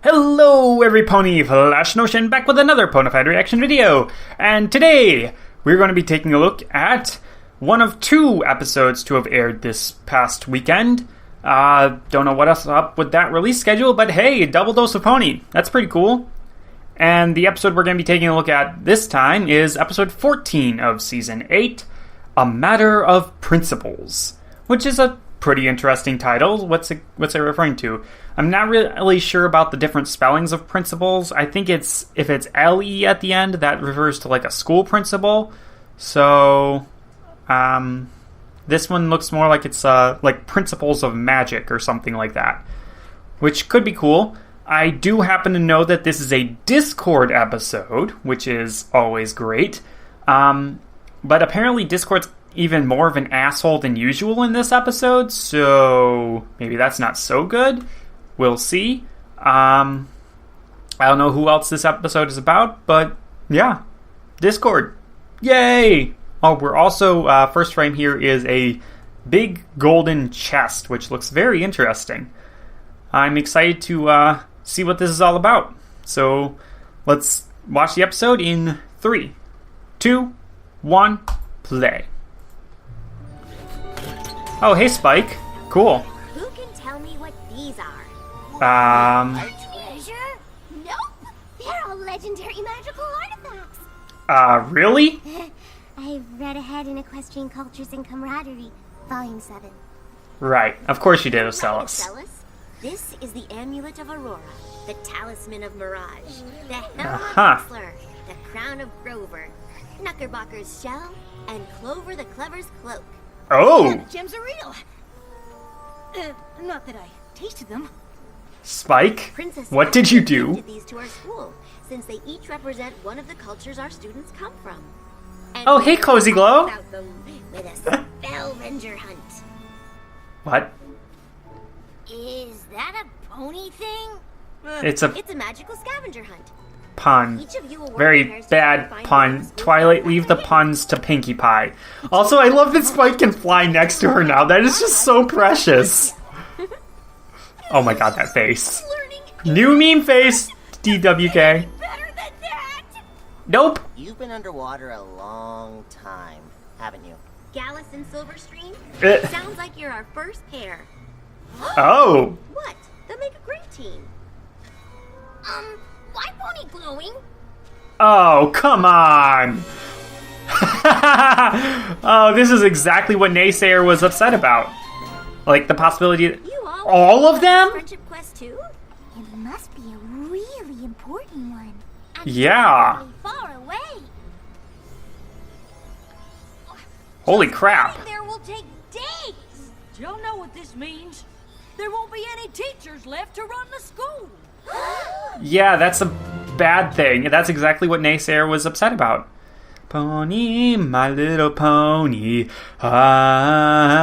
Hello every pony, Flash Notion back with another Ponified reaction video. And today, we're going to be taking a look at one of two episodes to have aired this past weekend. Don't know what else up with that release schedule, but hey, double dose of pony. That's pretty cool. And the episode we're going to be taking a look at this time is episode 14 of season 8, A Matter of Principles, which is a pretty interesting title. What's it referring to? I'm not really sure about the different spellings of principles. I think if it's L-E at the end, that refers to like a school principal. So, this one looks more like it's like Principles of Magic or something like that, which could be cool. I do happen to know that this is a Discord episode, which is always great. But apparently Discord's even more of an asshole than usual in this episode, so maybe that's not so good. We'll see. I don't know who else this episode is about, but yeah. Discord. Yay! Oh, we're also, first frame here is a big golden chest, which looks very interesting. I'm excited to see what this is all about. So let's watch the episode in 3, 2, 1, play. Oh, hey, Spike. Cool. Who can tell me what these are? Treasure? Nope. They're all legendary magical artifacts. Really? I've read ahead in Equestrian Cultures and Camaraderie, Volume 7. Right. Of course you did, Ocellus. This is the Amulet of Aurora, the Talisman of Mirage, the Helm of Whistler, the Crown of Grover, Knuckerbocker's Shell, and Clover the Clever's Cloak. Oh! Yeah, the gems are real. Not that I tasted them. Spike, Princess what did you do? Gifted these to our school, since they each represent one of the cultures our students come from. And Oh, hey, Cozy Glow. about them with a Spellvenger hunt. What? Is that a pony thing? It's a It's a magical scavenger hunt. pun. Each of you will work Very in pairs to bad find pun. the school Twilight, that leave the represent puns to Pinkie Pie. Also, I love that Spike can fly next to her now. That is just so precious. Oh my god, that face. New meme face, DWK. Better than that. Nope. You've been underwater a long time, haven't you? Gallus and Silverstream? Eh. Sounds like you're our first pair. Oh. What? They'll make a great team. Why pony glowing? Oh, come on. Oh, this is exactly what Naysayer was upset about. Like, the possibility that You all of them? Friendship quest too? It must be a really important one. And Yeah. really far away. Holy crap. There will take days. Do y'all know what this means? There won't be any teachers left to run the school. Yeah, that's a bad thing. That's exactly what Naysayer was upset about. Pony, my little pony. Ah,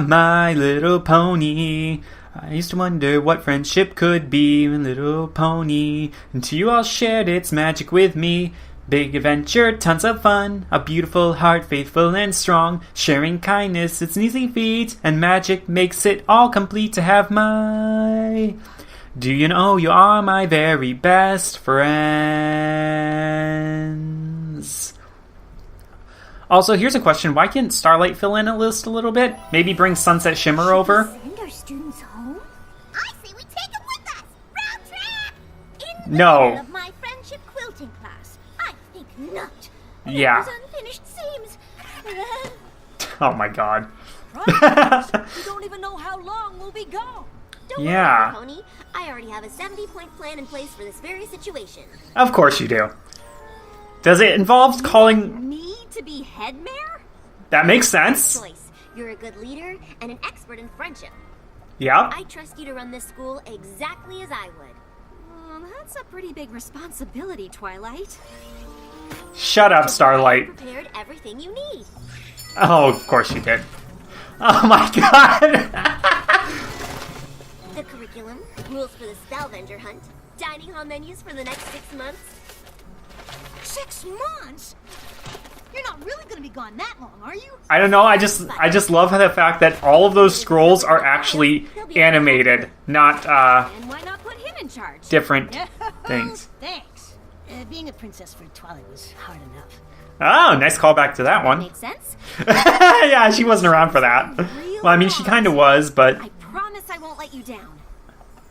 my little pony. I used to wonder what friendship could be, my little pony. Until you all shared its magic with me. Big adventure, tons of fun. A beautiful heart, faithful and strong. Sharing kindness, it's an easy feat. And magic makes it all complete to have my... Do you know you are my very best friends? Also, here's a question. Why can't Starlight fill in a list a little bit? Maybe bring Sunset Shimmer over? Send our students home? I say we take them with us. Round trip. In No. of my friendship quilting class. I think not. Yeah. There's unfinished seams. Oh my god. We don't even know how long we'll be gone. Don't Yeah. worry, Pony. I already have a 70-point plan in place for this very situation. Of course you do. Does it involve calling... Me to be head mare? That makes sense. Choice. You're a good leader and an expert in friendship. Yep. I trust you to run this school exactly as I would. That's a pretty big responsibility, Twilight. Shut up, I Starlight. prepared everything you need. Oh, of course you did. Oh my god. The curriculum, rules for the Spellvenger hunt, dining hall menus for the next 6 months. 6 months? You're not really going to be gone that long, are you? I don't know, I just love the fact that all of those scrolls are actually animated, not And why not put him in charge. different things. Thanks. Being a princess for Twilight was hard enough. Oh, nice callback to that one. Makes sense? Yeah, she wasn't around for that. Well, I mean, she kind of was, but I promise I won't let you down.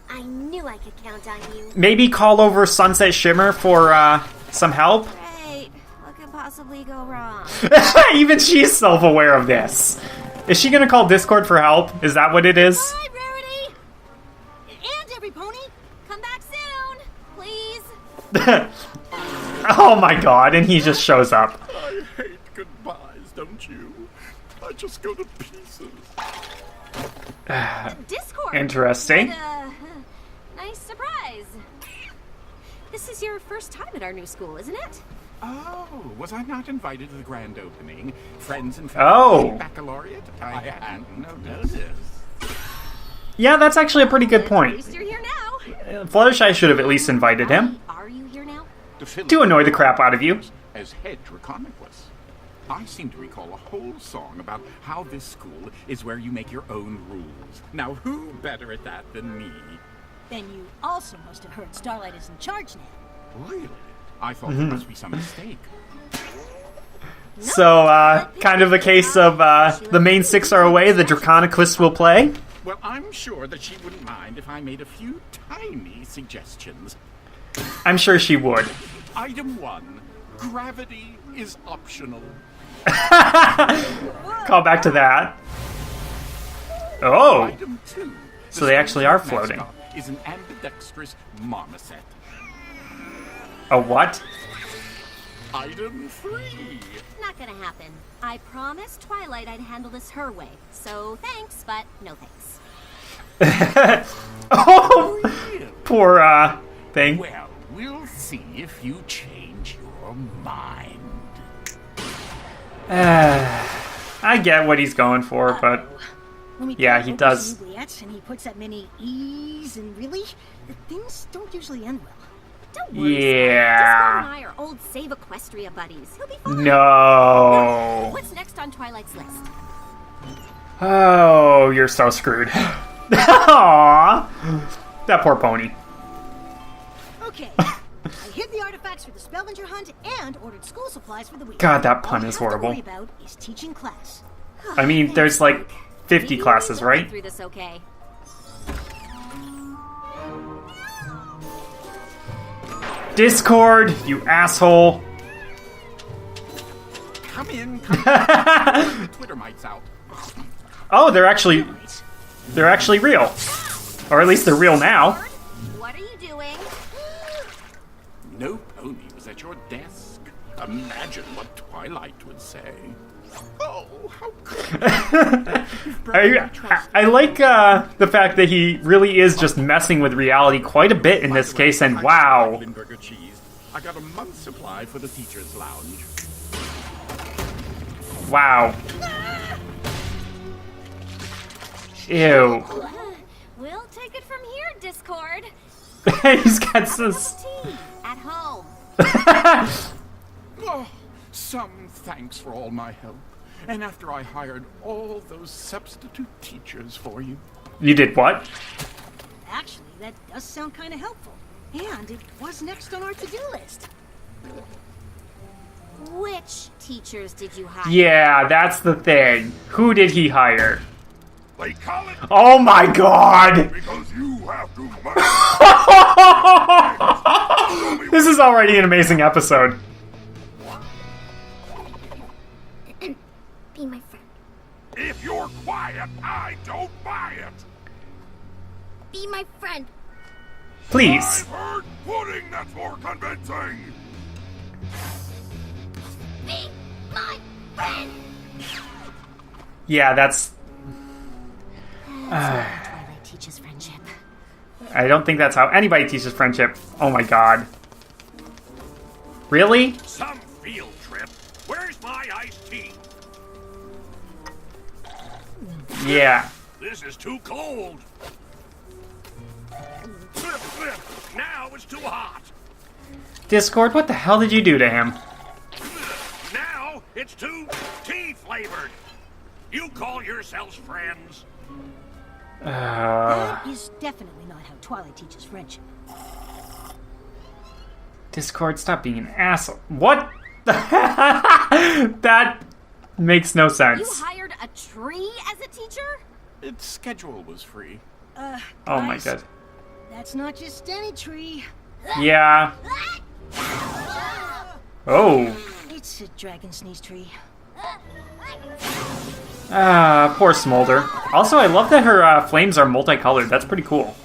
I knew I could count on you. maybe call over Sunset Shimmer for some help. Great. What could possibly go wrong? Even she's self-aware of this. Is she gonna call Discord for help? Is that what it is? Hi, Rarity! And every pony! Come back soon, please. Oh my god, and he just shows up. I hate goodbyes, don't you? I just go to pieces. Discord. Interesting. Nice surprise. This is your first time at our new school, isn't it? Oh, was I not invited to the grand opening? Friends and Oh. family, baccalaureate? I hadn't noticed. Yeah, that's actually a pretty good At point. least you're here now. Fluttershy should have at least invited him. Are you here now? To annoy the crap out of you. As head Draconicus, I seem to recall a whole song about how this school is where you make your own rules. Now, who better at that than me? Then you also must have heard Starlight is in charge now. Really? I thought there must be some mistake. So, kind of a case of the main six are away, the Draconicus will play. Well, I'm sure that she wouldn't mind if I made a few tiny suggestions. I'm sure she would. Item 1. Gravity is optional. Call back to that. Oh, Item 2. So they actually are floating. mascot is an ambidextrous marmoset. a what? Item 3. Not gonna happen. I promised Twilight I'd handle this her way. So thanks, but no thanks. Oh, poor thing. Well, we'll see if you change your mind. I get what he's going for, but When we Yeah, play he Opus does. Oubliettes and he puts that many E's and really, things don't usually end well. Don't worry, Yeah. Scott. Discord and I are old Save Equestria buddies. He'll be fine. no. What's next on Twilight's list? Oh, you're so screwed. Aww. That poor pony. Okay, I hid the artifacts for the Spellinger hunt and ordered school supplies for the week. God, that pun All is I have to horrible. worry about is teaching class. I mean, there's like 50 Maybe classes, we'll get right? through this okay. Discord, you asshole. Come in, come in. Twitter mites out. Oh, they're actually real. Or at least they're real now. What are you doing? No pony was at your desk. Imagine what Twilight would say. Oh, how I like the fact that he really is just messing with reality quite a bit in this case, and wow. Limburger cheese. I got a month's supply for the teacher's lounge. Wow. Ew. We'll take it from here, Discord. He's got this. Tea at home. Oh, some thanks for all my help. And after I hired all those substitute teachers for you. You did what? Actually, that does sound kind of helpful. And it was next on our to-do list. Which teachers did you hire? Yeah, that's the thing. Who did he hire? They call it Oh my god! because you have to This is already an amazing episode. Be my friend. If you're quiet, I don't buy it. Be my friend. Please. Heard pudding that's more convincing. Be my friend. Yeah, that's. Twilight teaches friendship. I don't think that's how anybody teaches friendship. Oh my god. Really? Some field trip. Where's my iced tea? Yeah. This is too cold. Now it's too hot. Discord, what the hell did you do to him? Now it's too tea flavored. You call yourselves friends? That is definitely not how Twilight teaches friendship. Discord, stop being an asshole. What? That makes no You sense. hired a tree as a teacher? Its schedule was free. Oh my Guys, god. That's not just any tree. Yeah. Oh. It's a dragon sneeze tree. Poor Smolder. Also, I love that her flames are multicolored. That's pretty cool.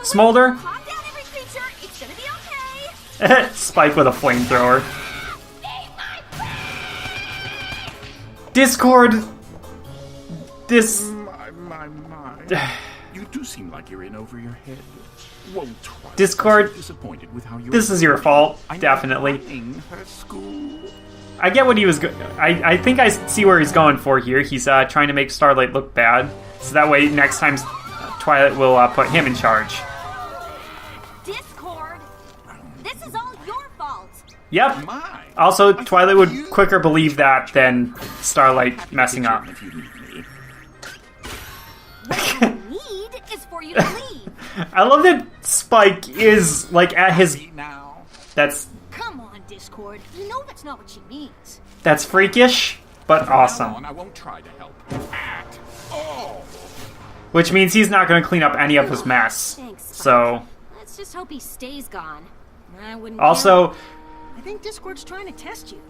Smolder. Calm down, every creature. It's gonna be okay. Spike with a flamethrower. Discord. This. My. You do seem like you're in over your head. Won't Twilight Discord, be so disappointed with how you're this is your fault, I'm definitely. running her school. I get what he was. I think I see where he's going for here. He's trying to make Starlight look bad, so that way next time Twilight will put him in charge. Discord, this is all your fault. Yep. My. Also, I Twilight thought would you- quicker believe that than Starlight Happy to messing pitch up. in if you need me. What I need is for you to leave. I love that Spike is like at his. See now. That's Come on, Discord. You know that's not what she means. freakish, but From now awesome. on, I won't try to help at all. Which means he's not going to clean up any of his mess. Thanks, Spike. So Let's just hope he stays gone. I wouldn't. also, care. I think Discord's trying to test you.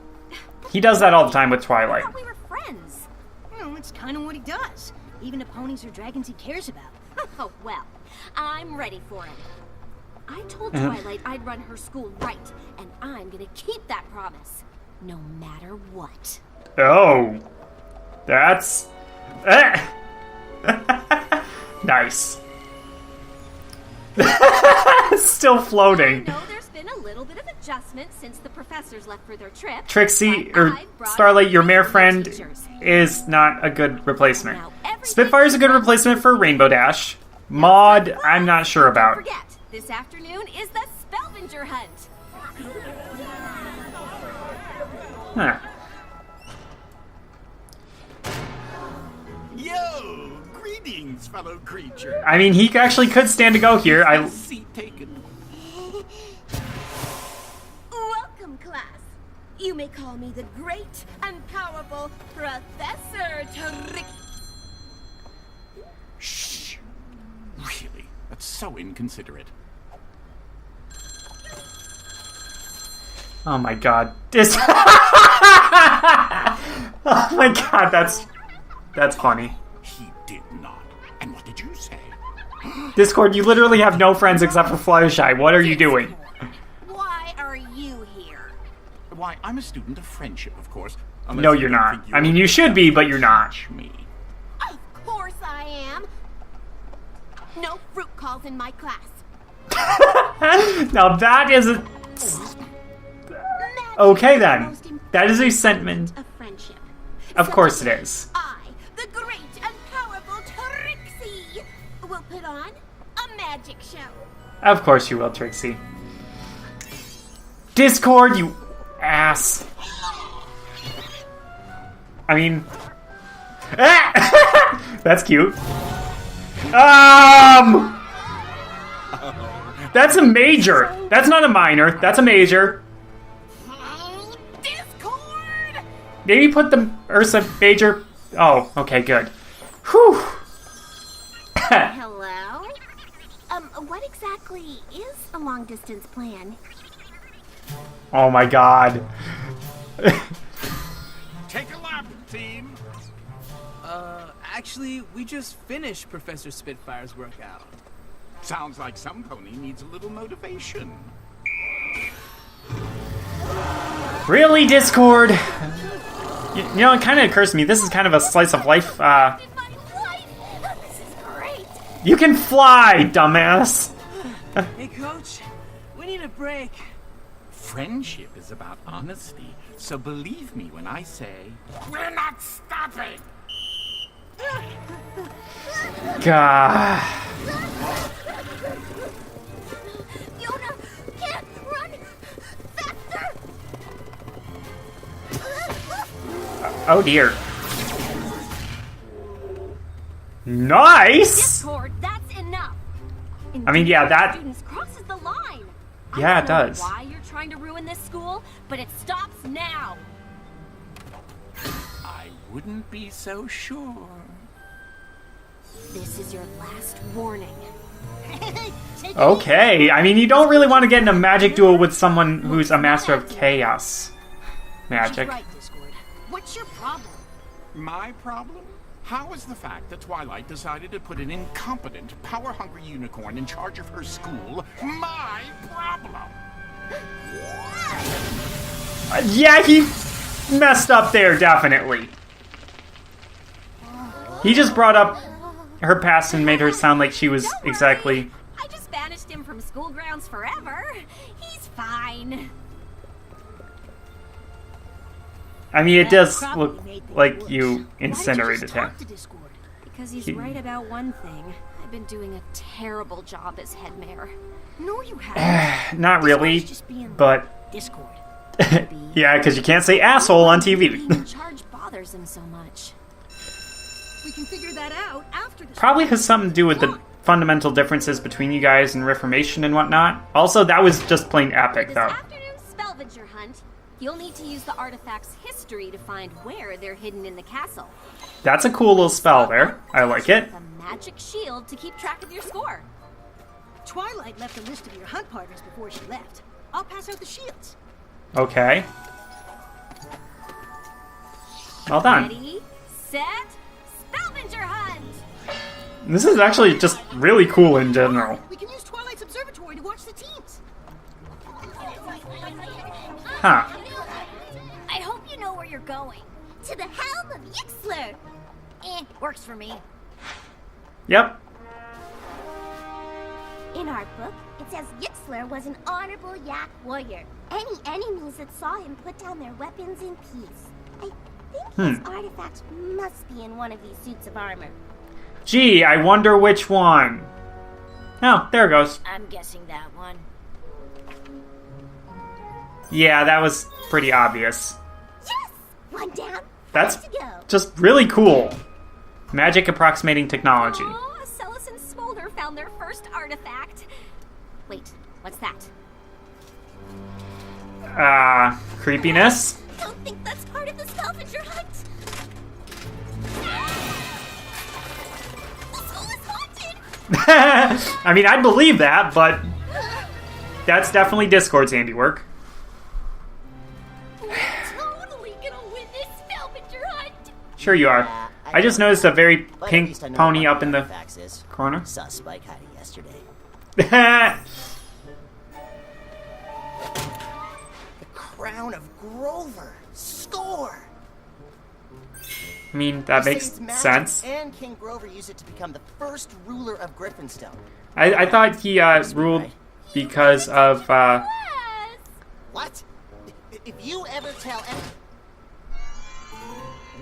he does that all the time with I Twilight. thought we were friends. Well, it's kind of what he does. Even if ponies or dragons he cares about. Oh, well, I'm ready for him. I told Uh-huh. Twilight I'd run her school right, and I'm gonna keep that promise, no matter what. Oh, that's nice. Still floating. I know there's been a little bit of adjustment since the professors left for their trip. Trixie, but or I've brought Starlight, your in mare new friend teachers. is not a good replacement. Now everything Spitfire's a good replacement for Rainbow Dash. Maud, I'm not sure Don't about. forget, this afternoon is the Spelvenger hunt. Huh. Yo, greetings, fellow creature. I mean, he actually could stand to go here. Seat taken. Welcome, class. You may call me the great and powerful Professor Trick. Shh. Really? That's so inconsiderate. Oh my god. Oh my god, that's funny. He did not. And what did you say? Discord, you literally have no friends except for Fluttershy. What are you doing? Why are you here? Why, I'm a student of friendship, of course. Unless No, you you're don't not. think I mean, you should be, but you're not. touch me. Of course I am. No fruit calls in my class. Now that is a... Okay then. That is a sentiment. Of friendship. Of So course it is. I, the great and powerful Trixie, will put on a magic show. Of course you will, Trixie. Discord, you ass. I mean... That's cute. That's a major. That's not a minor. That's a major. Discord! Maybe put the Ursa major... Oh, okay, good. Whew. Hello? What exactly is a long-distance plan? Oh my god. Take a lap, team. Actually, we just finished Professor Spitfire's workout. Sounds like some pony needs a little motivation. Really, Discord? You know, it kind of occurs to me, this is kind of a slice of life, In my life! This is great! You can fly, dumbass! Hey, Coach, we need a break. Friendship is about honesty, so believe me when I say we're not stopping. God. Yoda can't run faster! Oh dear. Nice! Discord, that's enough. I mean, yeah, that... Students crosses the line. Yeah, I it don't know does. why you're trying to ruin this school, but it stops now. I wouldn't be so sure. This is your last warning. Take it Okay, I mean, you don't really want to get in a magic duel with someone who's a master of chaos She's magic. right, Discord. What's your problem? My problem? How is the fact that Twilight decided to put an incompetent, power-hungry unicorn in charge of her school my problem? Yeah, he messed up there, definitely. He just brought up her past and made her sound like she was Don't worry. exactly... I just banished him from school grounds forever. He's fine. I mean, it That does probably look made things like worse. you Why did you incinerated just him. talk to Discord? Because he's He- right about one thing. I've been doing a terrible job as head mayor. No, you haven't. Not really, Discord's just being but... Discord. yeah, because you can't say asshole on Being TV. in charge bothers him so much. We can figure that out after the Probably has something to do with the fundamental differences between you guys and Reformation and whatnot. Also, that was just plain epic, This though. afternoon's Spellvenger hunt, you'll need to use the artifact's history to find where they're hidden in the castle. That's a cool little spell there. I like it. The magic shield to keep track of your score. Twilight left a list of your hunt partners before she left. I'll pass out the shields. Okay. Well done. Ready, set, Spellvenger hunt! This is actually just really cool in general. We can use Twilight's observatory to watch the teams. Huh. I hope you know where you're going. To the helm of Yixler! Works for me. Yep. In our book, it says Yixler was an honorable Yak warrior. Any enemies that saw him put down their weapons in peace. I think his artifact must be in one of these suits of armor. Gee, I wonder which one. Oh, there it goes. I'm guessing that one. Yeah, that was pretty obvious. Yes! One down. That's Time to go. just really cool. Magic approximating technology. Oh, Celis and Smolder found their first artifact. Wait, what's that? Creepiness. Don't think that's part of the Spellvenger hunt. The school is haunted. I mean, I'd believe that, but that's definitely Discord's handiwork. We're totally gonna win this Spellvenger hunt. Sure you are. I just noticed a very But at pink least I know pony what up in the Fax is. corner. Saw Spike hiding yesterday. I The crown of Grover. Score! mean, that They makes say it's magic, sense. And King Grover used it to become the first ruler of Griffinstone. I thought he ruled because of Yes! What? If you ever tell any...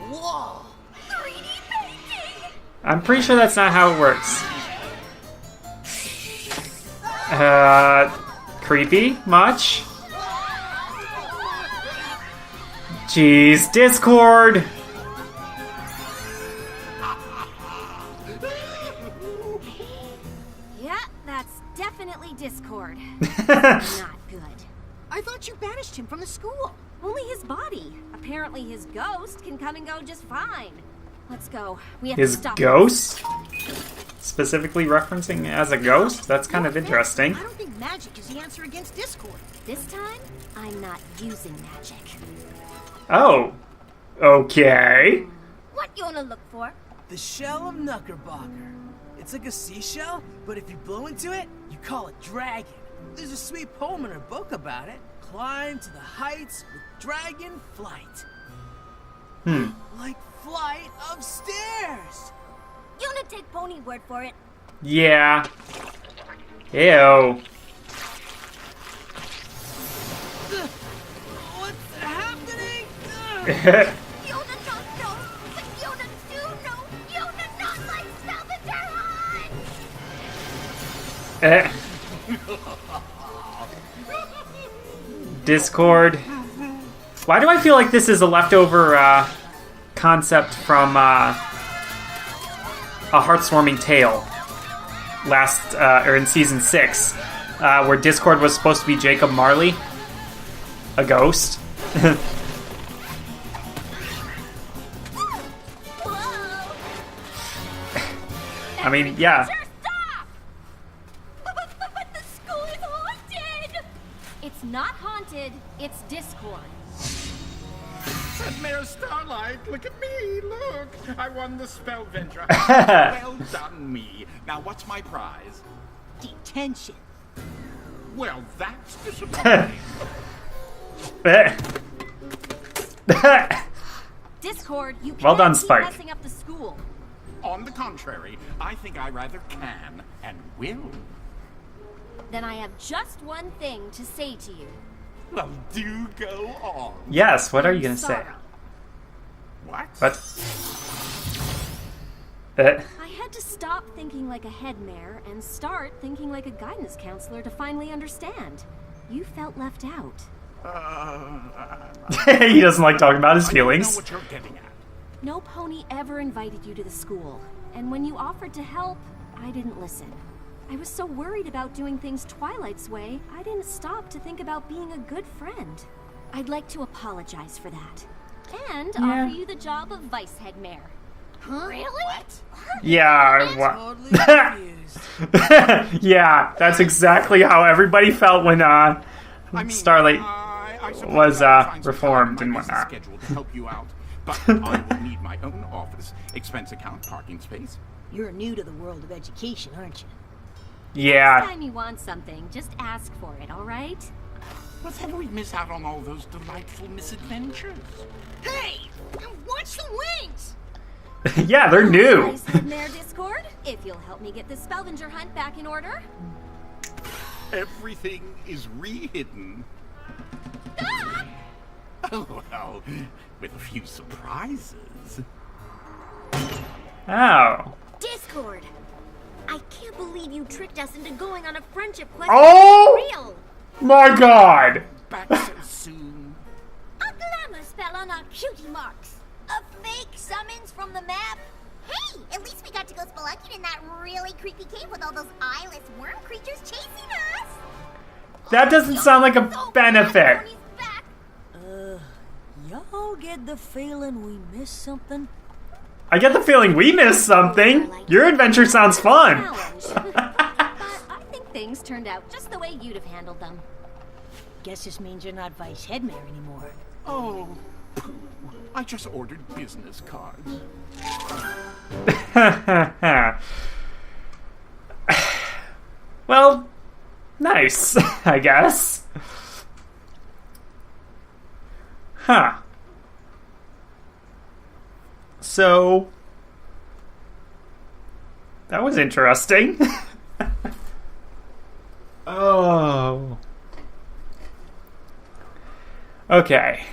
Whoa! 3D painting! I'm pretty sure that's not how it works. Creepy? Much? Jeez, Discord! Yeah, that's definitely Discord. Not good. I thought you banished him from the school. Only his body. Apparently his ghost can come and go just fine. Let's go. We have His to stop ghost? Specifically referencing as a ghost? That's kind of interesting. I don't think magic is the answer against Discord. This time, I'm not using magic. Oh. Okay. What you wanna look for? The shell of Knuckerbocker. It's like a seashell, but if you blow into it, you call it dragon. There's a sweet poem in her book about it. Climb to the heights with dragon flight. Like flight of stairs. You wanna take Pony word for it? Yeah. Ew. What's happening? Yona don't know, but Yona do know. Yona not like Spellvenger hunt! Eh. Discord. Why do I feel like this is a leftover concept from A Heartswarming Tale or in season 6, where Discord was supposed to be Jacob Marley, a ghost. I mean, yeah. Stop! But the school is haunted! It's not haunted, it's Discord. Mayor Starlight, look at me, look! I won the Spellventure. Well done, me. Now, what's my prize? Detention. Well, that's disappointing. Discord, you can't Well done, keep Spike. messing up the school. On the contrary, I think I rather can and will. Then I have just one thing to say to you. Well, do go on. Yes, what are you gonna say? Sorry. What? What? I had to stop thinking like a head mayor and start thinking like a guidance counselor to finally understand. You felt left out. He doesn't like talking about his I don't know feelings. what you're getting at. No pony ever invited you to the school, and when you offered to help, I didn't listen. I was so worried about doing things Twilight's way, I didn't stop to think about being a good friend. I'd like to apologize for that. And offer you the job of vice head mayor. Huh? Really? What? Yeah, Totally confused. yeah, that's exactly how everybody felt when I mean, Starlight I suppose was I'm trying to reformed time and my busy whatnot. schedule to help you out, but I will need my own office, expense account, parking space. You're new to the world of education, aren't you? Next Yeah. time you want something, just ask for it, alright? But then we'd miss out on all those delightful misadventures. Hey! Watch the wings! Yeah, they're new. Vice head mayor Discord, if you'll help me get the Spellvenger hunt back in order. Everything is re-hidden. Oh, well, with a few surprises. Oh. Discord! I can't believe you tricked us into going on a friendship quest. Oh! Real! My God. Back so soon. A glamour spell on our cutie marks. A fake summons from the map. Hey, at least we got to go spelunking in that really creepy cave with all those eyeless worm creatures chasing us. That doesn't sound like a benefit. Pony's back. Y'all get the feeling we missed something? I get the feeling we missed something. Your adventure sounds fun. Challenge. But I think things turned out just the way you'd have handled them. Guess this means you're not vice head mayor anymore. Oh, pooh. I just ordered business cards. Well, nice, I guess. Huh. So, that was interesting. Oh. Okay.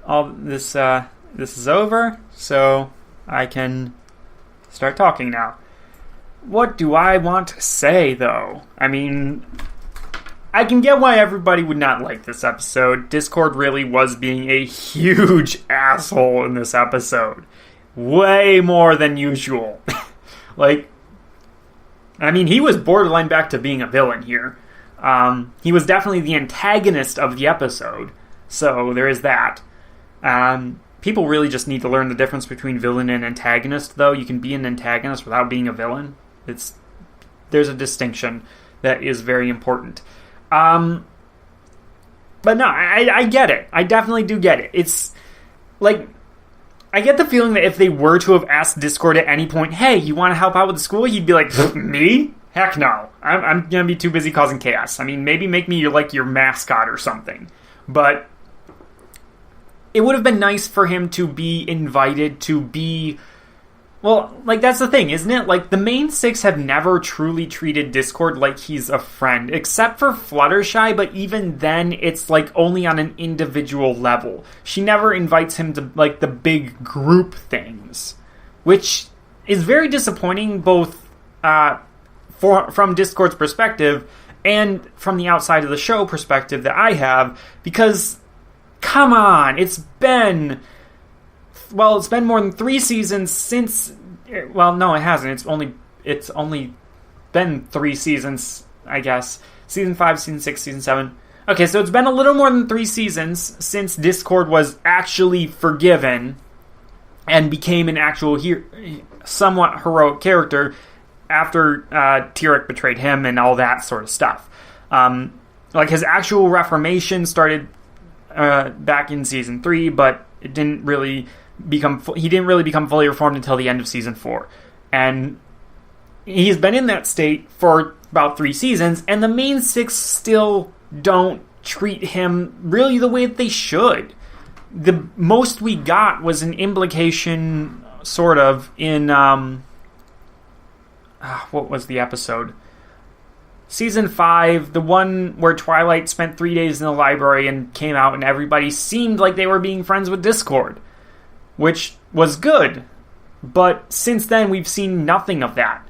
All this is over, so I can start talking now. What do I want to say, though? I mean, I can get why everybody would not like this episode. Discord really was being a huge asshole in this episode. Way more than usual. Like, I mean, he was borderline back to being a villain here. He was definitely the antagonist of the episode, so there is that. People really just need to learn the difference between villain and antagonist, though. You can be an antagonist without being a villain. There's a distinction that is very important. But no, I get it. I definitely do get it. It's like, I get the feeling that if they were to have asked Discord at any point, hey, you want to help out with the school? He'd be like, me? Heck no. I'm going to be too busy causing chaos. I mean, maybe make me your mascot or something. But it would have been nice for him to be invited to be... Well, like, that's the thing, isn't it? Like, the main six have never truly treated Discord like he's a friend, except for Fluttershy, but even then, it's, like, only on an individual level. She never invites him to, like, the big group things, which is very disappointing, both from Discord's perspective and from the outside of the show perspective that I have, because, come on, it's been more than 3 seasons since Well, no, it hasn't. It's only been 3 seasons, I guess. Season 5, Season 6, Season 7. Okay, so it's been a little more than 3 seasons since Discord was actually forgiven and became an actual somewhat heroic character after Tyrek betrayed him and all that sort of stuff. Like, his actual reformation started back in Season 3, but it didn't really become fully reformed until the end of Season 4. And he's been in that state for about 3 seasons, and the main 6 still don't treat him really the way that they should. The most we got was an implication, sort of, in, what was the episode? Season 5, the one where Twilight spent 3 days in the library and came out and everybody seemed like they were being friends with Discord, which was good. But since then, we've seen nothing of that.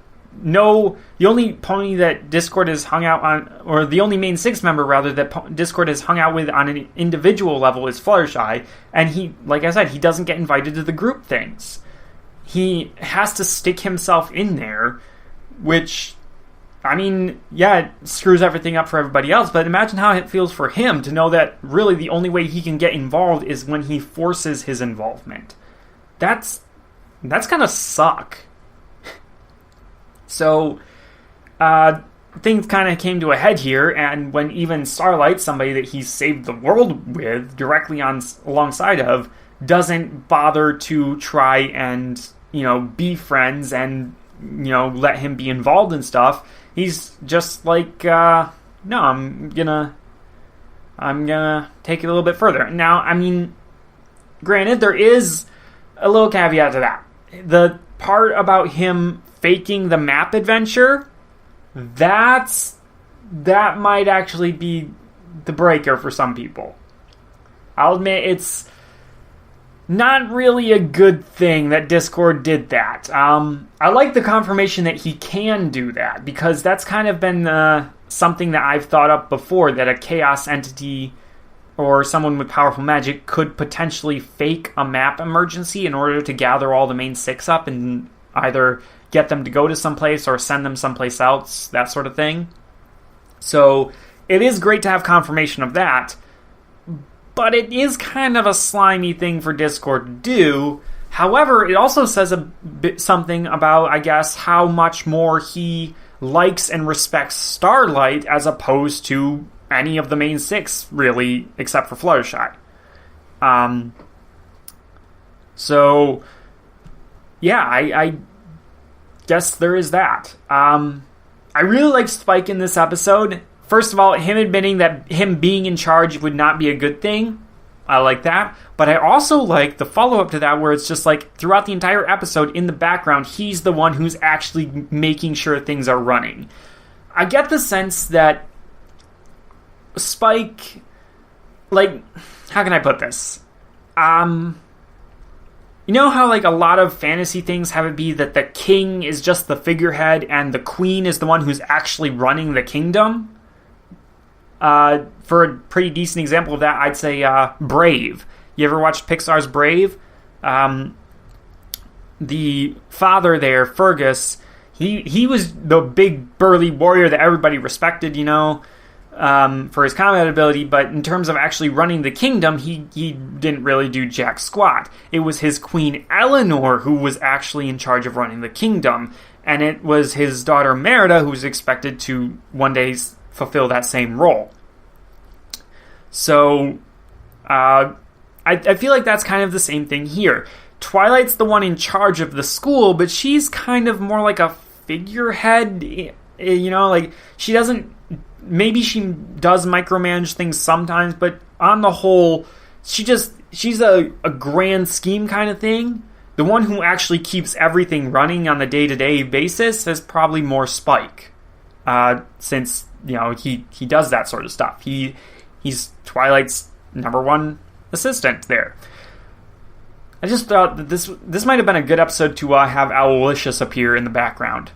No, the only pony that Discord has hung out on, or the only main 6 member, rather, that Discord has hung out with on an individual level is Fluttershy, and he, like I said, he doesn't get invited to the group things. He has to stick himself in there, which, I mean, yeah, it screws everything up for everybody else, but imagine how it feels for him to know that really the only way he can get involved is when he forces his involvement. That's gonna suck. So, things kind of came to a head here, and when even Starlight, somebody that he's saved the world with, directly alongside of, doesn't bother to try and, be friends and, let him be involved in stuff, he's just like, no, I'm gonna take it a little bit further. Now, I mean, granted, there is a little caveat to that. The part about him faking the map adventure, that might actually be the breaker for some people. I'll admit it's not really a good thing that Discord did that. I like the confirmation that he can do that, because that's kind of been something that I've thought up before, that a chaos entity or someone with powerful magic could potentially fake a map emergency in order to gather all the main 6 up and either get them to go to someplace or send them someplace else, that sort of thing. So it is great to have confirmation of that, but it is kind of a slimy thing for Discord to do. However, it also says something about, I guess, how much more he likes and respects Starlight as opposed to any of the main 6, really, except for Fluttershy. So, yeah, I guess there is that. I really like Spike in this episode. First of all, him admitting that him being in charge would not be a good thing. I like that. But I also like the follow-up to that, where it's just like, throughout the entire episode, in the background, he's the one who's actually making sure things are running. I get the sense that Spike, like, how can I put this? You know how, like, a lot of fantasy things have it be that the king is just the figurehead and the queen is the one who's actually running the kingdom? For a pretty decent example of that, I'd say Brave. You ever watched Pixar's Brave? The father there, Fergus, he was the big burly warrior that everybody respected, for his combat ability, but in terms of actually running the kingdom, he didn't really do jack squat. It was his Queen Eleanor who was actually in charge of running the kingdom, and it was his daughter Merida who was expected to one day fulfill that same role. So, I feel like that's kind of the same thing here. Twilight's the one in charge of the school, but she's kind of more like a figurehead, like, she doesn't... Maybe she does micromanage things sometimes, but on the whole, she's a grand scheme kind of thing. The one who actually keeps everything running on the day-to-day basis is probably more Spike, since he does that sort of stuff. He's Twilight's #1 assistant there. I just thought that this might have been a good episode to have Owlicious appear in the background,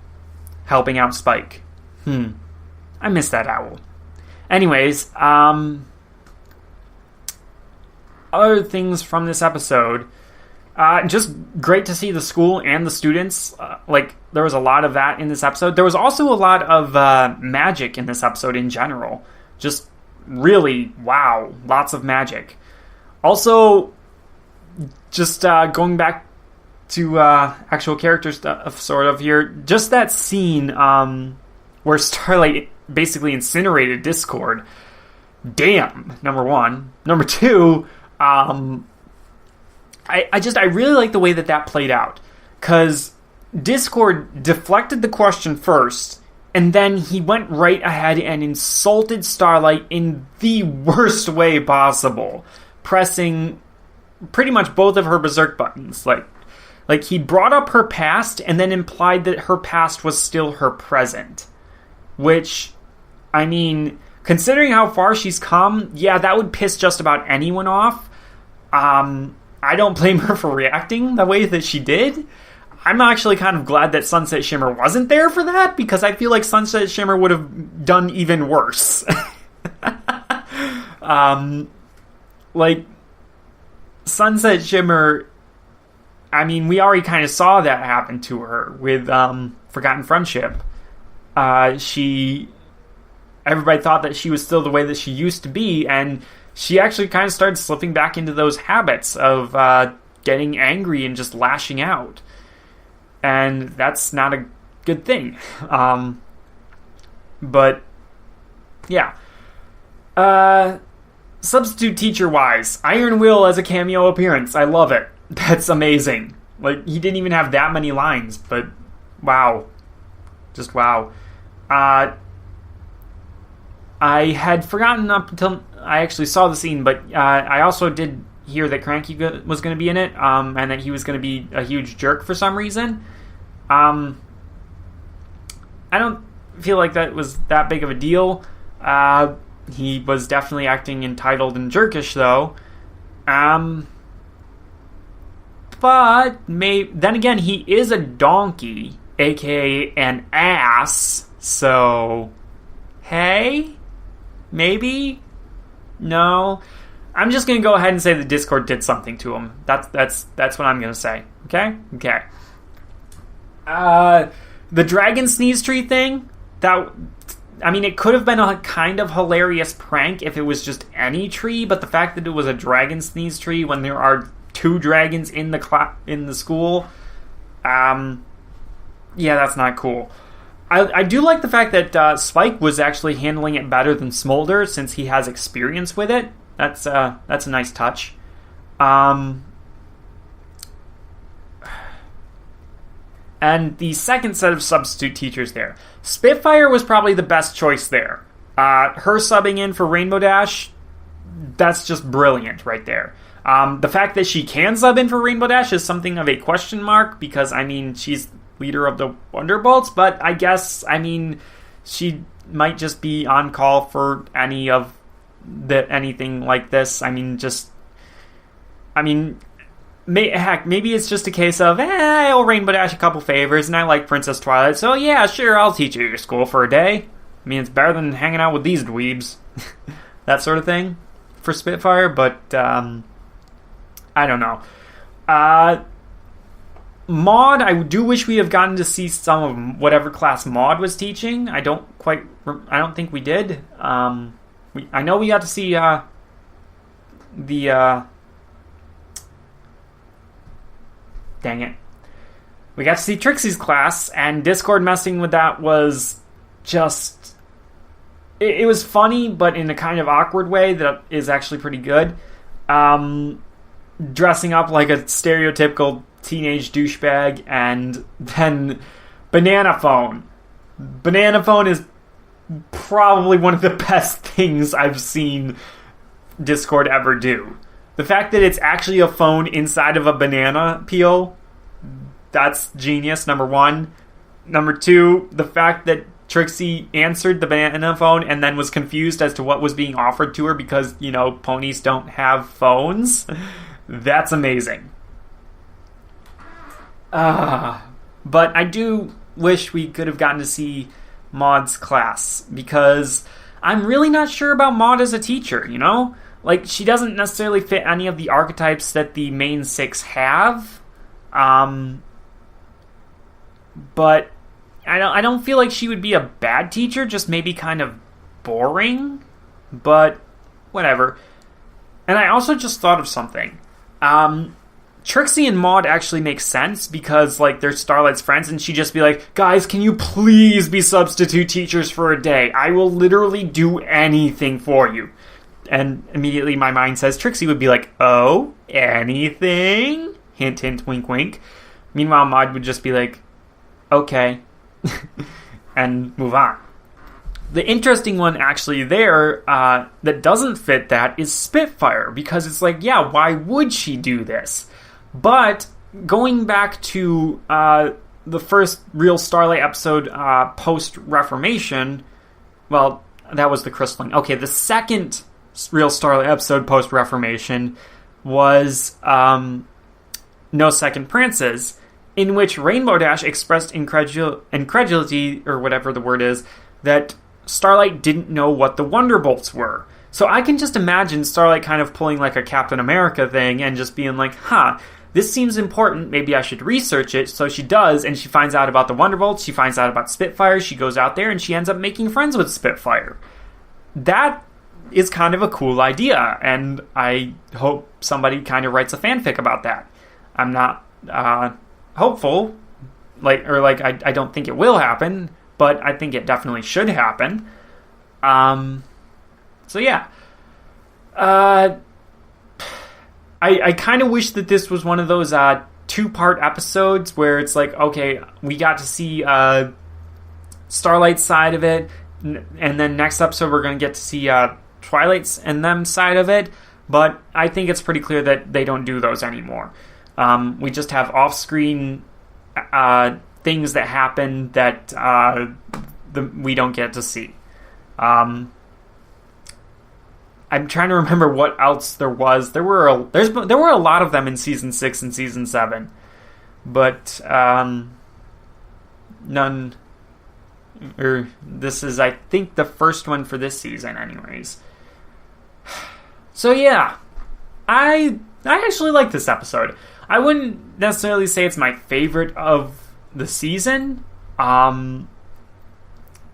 helping out Spike. I miss that owl. Anyways, other things from this episode. Just great to see the school and the students. There was a lot of that in this episode. There was also a lot of magic in this episode in general. Just really, wow, lots of magic. Also, just going back to actual character stuff, sort of here, just that scene where Starlight basically incinerated Discord. Damn, number one. Number two, I really like the way that played out, because Discord deflected the question first, and then he went right ahead and insulted Starlight in the worst way possible, pressing pretty much both of her berserk buttons. Like he brought up her past and then implied that her past was still her present, which, I mean, considering how far she's come, yeah, that would piss just about anyone off. I don't blame her for reacting the way that she did. I'm actually kind of glad that Sunset Shimmer wasn't there for that, because I feel like Sunset Shimmer would have done even worse. Sunset Shimmer, I mean, we already kind of saw that happen to her with Forgotten Friendship. Everybody thought that she was still the way that she used to be, and she actually kind of started slipping back into those habits of getting angry and just lashing out. And that's not a good thing. But, yeah. Substitute teacher-wise, Iron Will as a cameo appearance. I love it. That's amazing. He didn't even have that many lines, but wow. Just wow. I had forgotten up until I actually saw the scene, but I also did hear that Cranky was going to be in it, and that he was going to be a huge jerk for some reason. I don't feel like that was that big of a deal. He was definitely acting entitled and jerkish, though. But then again, he is a donkey, aka an ass. So, hey, maybe, no. I'm just gonna go ahead and say the Discord did something to him. That's what I'm gonna say. Okay. The dragon sneeze tree thing. It could have been a kind of hilarious prank if it was just any tree, but the fact that it was a dragon sneeze tree when there are 2 dragons in the school, yeah, that's not cool. I do like the fact that Spike was actually handling it better than Smolder, since he has experience with it. That's a nice touch. And the second set of substitute teachers there. Spitfire was probably the best choice there. Her subbing in for Rainbow Dash, that's just brilliant right there. The fact that she can sub in for Rainbow Dash is something of a question mark, because, she's leader of the Wonderbolts, but I guess, she might just be on call for anything like this. Maybe it's just a case of, I owe Rainbow Dash a couple favors, and I like Princess Twilight, so yeah, sure, I'll teach you your school for a day. It's better than hanging out with these dweebs. That sort of thing for Spitfire, but, I don't know. Maud, I do wish we have gotten to see some of whatever class Maud was teaching. I don't think we did. I know we got to see, dang it. We got to see Trixie's class, and Discord messing with that was just... It was funny, but in a kind of awkward way that is actually pretty good. Dressing up like a stereotypical teenage douchebag, and then Banana Phone. Banana Phone is probably one of the best things I've seen Discord ever do. The fact that it's actually a phone inside of a banana peel, that's genius, number one. Number two, the fact that Trixie answered the banana phone and then was confused as to what was being offered to her because, ponies don't have phones. That's amazing. But I do wish we could have gotten to see Maud's class, because I'm really not sure about Maud as a teacher, like, she doesn't necessarily fit any of the archetypes that the main 6 have. But I don't feel like she would be a bad teacher, just maybe kind of boring. But whatever. And I also just thought of something. Trixie and Maud actually make sense because, like, they're Starlight's friends, and she'd just be like, guys, can you please be substitute teachers for a day? I will literally do anything for you. And immediately my mind says Trixie would be like, oh, anything? Hint, hint, wink, wink. Meanwhile, Maud would just be like, okay, and move on. The interesting one actually there that doesn't fit that is Spitfire, because it's like, yeah, why would she do this? But going back to the first real Starlight episode post-Reformation, well, that was the Crystalline. Okay, the second real Starlight episode post-Reformation was No Second Prances, in which Rainbow Dash expressed incredulity, or whatever the word is, that Starlight didn't know what the Wonderbolts were. So I can just imagine Starlight kind of pulling like a Captain America thing and just being like, this seems important, maybe I should research it. So she does, and she finds out about the Wonderbolts, she finds out about Spitfire, she goes out there and she ends up making friends with Spitfire. That is kind of a cool idea, and I hope somebody kind of writes a fanfic about that. I'm not hopeful, I don't think it will happen, but I think it definitely should happen. So yeah. I kind of wish that this was one of those 2-part episodes where it's like, okay, we got to see Starlight's side of it, and then next episode we're going to get to see Twilight's and them side of it, but I think it's pretty clear that they don't do those anymore. We just have off-screen things that happen that we don't get to see. I'm trying to remember what else there was. There were a lot of them in season 6 and season 7, but none. Or this is, I think, the first one for this season, anyways. So yeah, I actually like this episode. I wouldn't necessarily say it's my favorite of the season,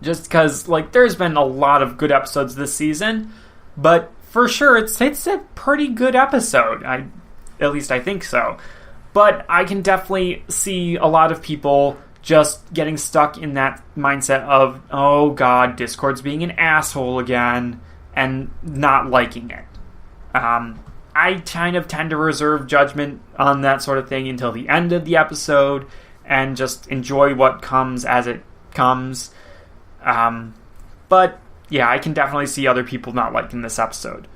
just because, like, there's been a lot of good episodes this season, but for sure, it's a pretty good episode. At least I think so. But I can definitely see a lot of people just getting stuck in that mindset of, oh god, Discord's being an asshole again, and not liking it. I kind of tend to reserve judgment on that sort of thing until the end of the episode, and just enjoy what comes as it comes. But yeah, I can definitely see other people not liking this episode.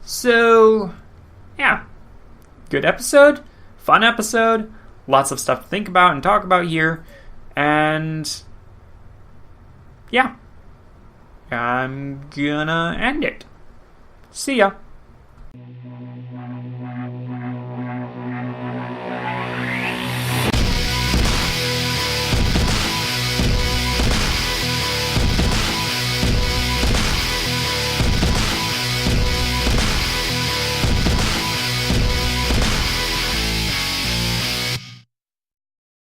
So, yeah. Good episode. Fun episode. Lots of stuff to think about and talk about here. And, yeah. I'm gonna end it. See ya.